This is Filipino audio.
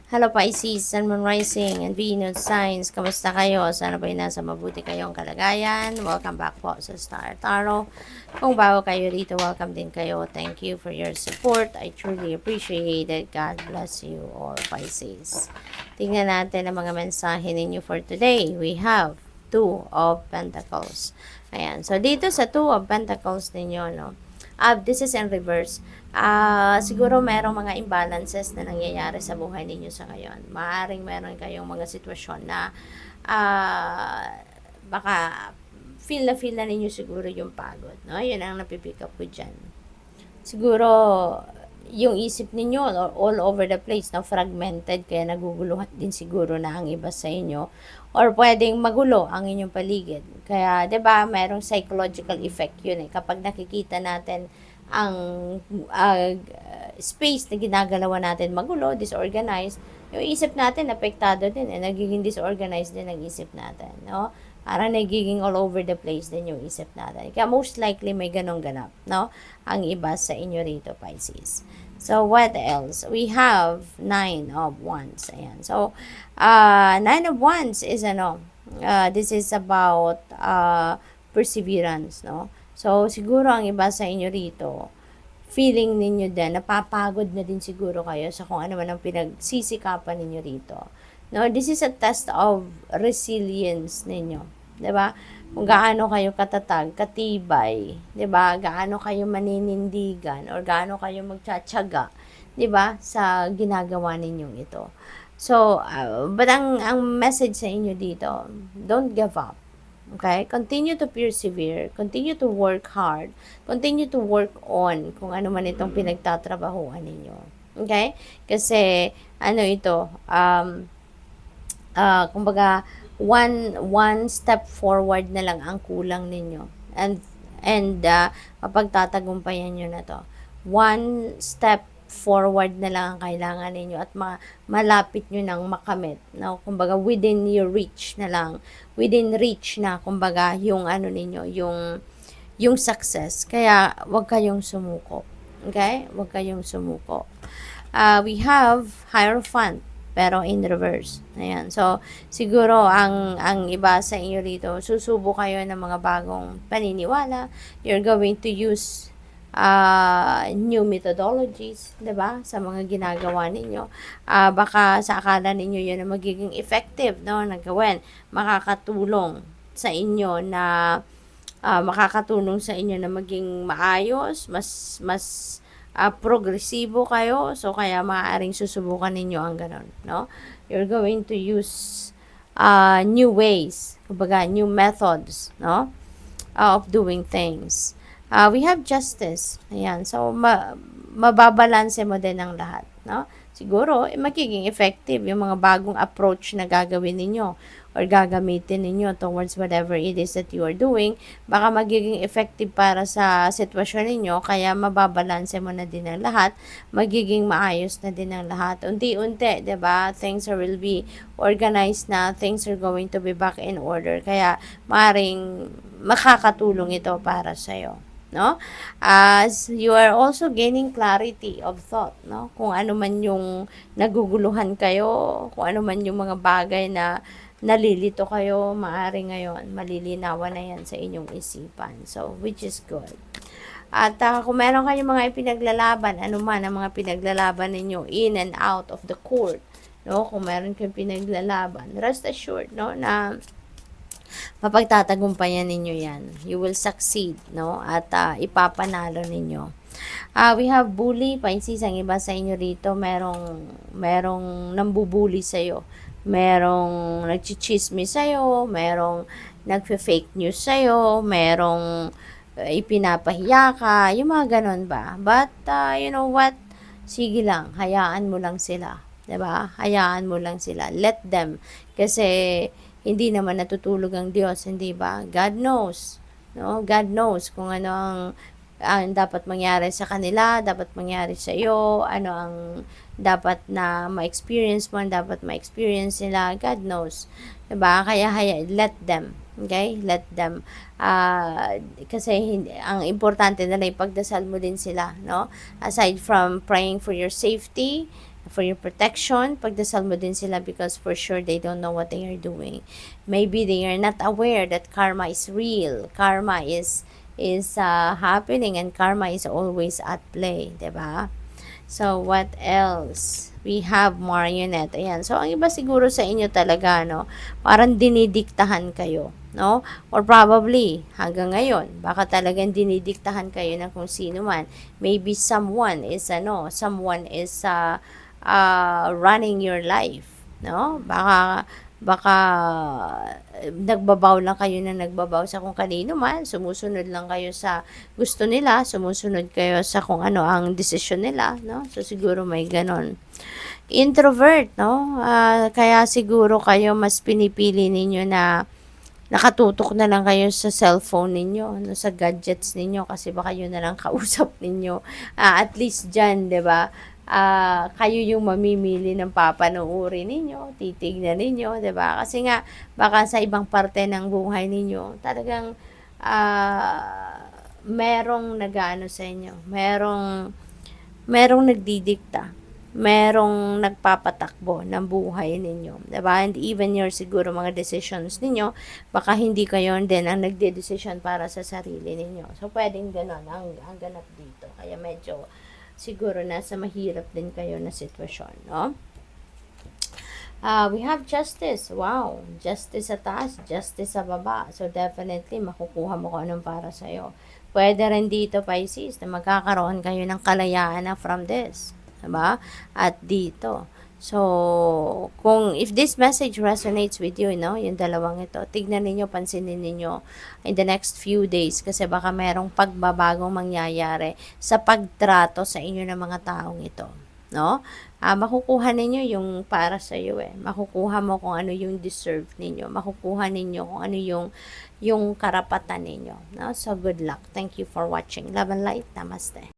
Hello Pisces, Sun, Moon Rising, and Venus Signs. Kamusta kayo? Sana ba'y nasa mabuti kayong kalagayan? Welcome back po sa Star Tarot. Kung bago kayo dito, welcome din kayo. Thank you for your support. I truly appreciate it. God bless you all, Pisces. Tingnan natin ang mga mensahe ninyo for today. We have Two of Pentacles. Ayan. So, dito sa Two of Pentacles ninyo, no? This is in reverse. Siguro merong mga imbalances na nangyayari sa buhay ninyo sa ngayon. Maaring meron kayong mga sitwasyon na baka feel na ninyo siguro yung pagod. No? Yun ang napipick up ko dyan. Siguro yung isip ninyo all over the place, no? Fragmented, kaya naguguluhan din siguro na ang iba sa inyo. Or pwedeng magulo ang inyong paligid. Kaya, 'di ba, merong psychological effect yun eh. Kapag nakikita natin ang space na ginagalawan natin magulo, disorganized, yung isip natin apektado din eh. Nagiging disorganized din ang isip natin, no? Parang nagiging all over the place din yung isip natin. Kaya most likely may ganong ganap, no? Ang iba sa inyo rito, Pisces. So, what else? We have Nine of Wands. Ayan. So, Nine of Wands is this is about perseverance, no? So, siguro ang iba sa inyo rito, feeling ninyo din, napapagod na din siguro kayo sa kung ano man ang pinagsisikapan ninyo rito. No, this is a test of resilience ninyo. 'Di ba? Kung gaano kayo katatag, katibay, 'di ba? Gaano kayo maninindigan or gaano kayo magtsatsaga, 'di ba? Sa ginagawa ninyong ito. So, but ang message sa inyo dito, don't give up. Okay? Continue to persevere. Continue to work hard. Continue to work on kung ano man itong pinagtatrabahuan ninyo. Okay? Kasi, ito, kumbaga, one step forward na lang ang kulang ninyo. And mapagtatagumpayan nyo na to. One step forward na lang ang kailangan ninyo at malapit nyo nang makamit. No? Kumbaga, within your reach na lang. Within reach na, kumbaga, yung ninyo, yung success. Kaya, wag kayong sumuko. Okay? Wag kayong sumuko. We have Hierophant, pero in reverse. Ayan. So, siguro, ang iba sa inyo rito, susubo kayo ng mga bagong paniniwala. You're going to use new methodologies, 'di ba? Sa mga ginagawa ninyo. Baka sa akala ninyo 'yun ang magiging effective, no, na gawin. Makakatulong sa inyo na maging maayos, mas progresibo kayo. So kaya maaaring susubukan ninyo ang ganun, no? You're going to use new ways, kumbaga new methods, no? Of doing things. We have justice. Ayan. So, mababalanse mo din ang lahat. No? Siguro, magiging effective yung mga bagong approach na gagawin ninyo or gagamitin ninyo towards whatever it is that you are doing. Baka magiging effective para sa sitwasyon ninyo, kaya mababalanse mo na din ang lahat. Magiging maayos na din ang lahat. Unti-unti, 'di ba? Things will be organized na. Things are going to be back in order. Kaya, maring makakatulong ito para sa'yo. No? As you are also gaining clarity of thought, no? Kung ano man yung naguguluhan kayo, kung ano man yung mga bagay na nalilito kayo, maaari ngayon, malilinawan na yan sa inyong isipan. So, which is good. At kung meron kayong mga ipinaglalaban, ano man ang mga pinaglalaban ninyo in and out of the court, no? Kung meron kayong pinaglalaban, rest assured, no, na mapagtatagumpayan ninyo yan. You will succeed, no? At ipapanalo ninyo. We have bully, Pisces, ang iba sa inyo rito, merong nambubuli sa'yo. Merong nagchichismis sa'yo, merong nagfe-fake news sa'yo, merong ipinapahiya ka, yung mga ganon ba? But, you know what? Sige lang, hayaan mo lang sila. 'Di ba? Hayaan mo lang sila. Let them. Kasi, hindi naman natutulog ang Diyos, hindi ba? God knows. No? God knows kung ano ang dapat mangyari sa kanila, dapat mangyari sa iyo, ano ang dapat na ma-experience mo, dapat ma-experience nila, God knows. Diba? Kaya let them. Okay? Let them. Kasi ang importante na ipagdasal mo din sila, no? Aside from praying for your safety, for your protection. Pagdasal mo din sila because for sure they don't know what they are doing. Maybe they are not aware that karma is real. Karma is happening, and karma is always at play, 'di ba? So, what else? We have marionette. Ayan. So, ang iba siguro sa inyo talaga, no? Parang dinidiktahan kayo, no? Or probably, hanggang ngayon, baka talagang dinidiktahan kayo ng kung sino man. Maybe someone is, running your life, no? Baka nagbabaw lang kayo na nagbabaw sa kung kanino man, sumusunod lang kayo sa gusto nila, sumusunod kayo sa kung ano ang desisyon nila, no? So, siguro may ganon. Introvert, no? Kaya siguro kayo mas pinipili ninyo na nakatutok na lang kayo sa cellphone ninyo, no, sa gadgets ninyo, kasi baka yun na lang kausap ninyo. At least dyan, 'di ba? Kayo yung mamimili ng papanoorin ninyo, titignan ninyo, 'di ba? Kasi nga baka sa ibang parte ng buhay ninyo, talagang merong nag-aano sa inyo, merong nagdidikta, merong nagpapatakbo ng buhay ninyo, 'di ba? And even your siguro mga decisions ninyo, baka hindi kayo din ang nagde-decision para sa sarili ninyo. So, pwedeng ganon ang ganap dito. Kaya medyo siguro nasa mahirap din kayo na sitwasyon, no? We have justice. Wow. Justice sa taas, justice sa baba. So, definitely, makukuha mo kung anong para sa'yo. Pwede rin dito, Pisces, na magkakaroon kayo ng kalayaan na from this. Diba? At dito. So, if this message resonates with you, no, yung dalawang ito, tignan ninyo, pansinin ninyo in the next few days, kasi baka merong pagbabagong mangyayari sa pagtrato sa inyo ng mga taong ito, no? Makukuha ninyo yung para sa iyo Makukuha mo kung ano yung deserve ninyo. Makukuha ninyo kung ano yung karapatan ninyo, no? So, good luck. Thank you for watching. Love and light. Namaste.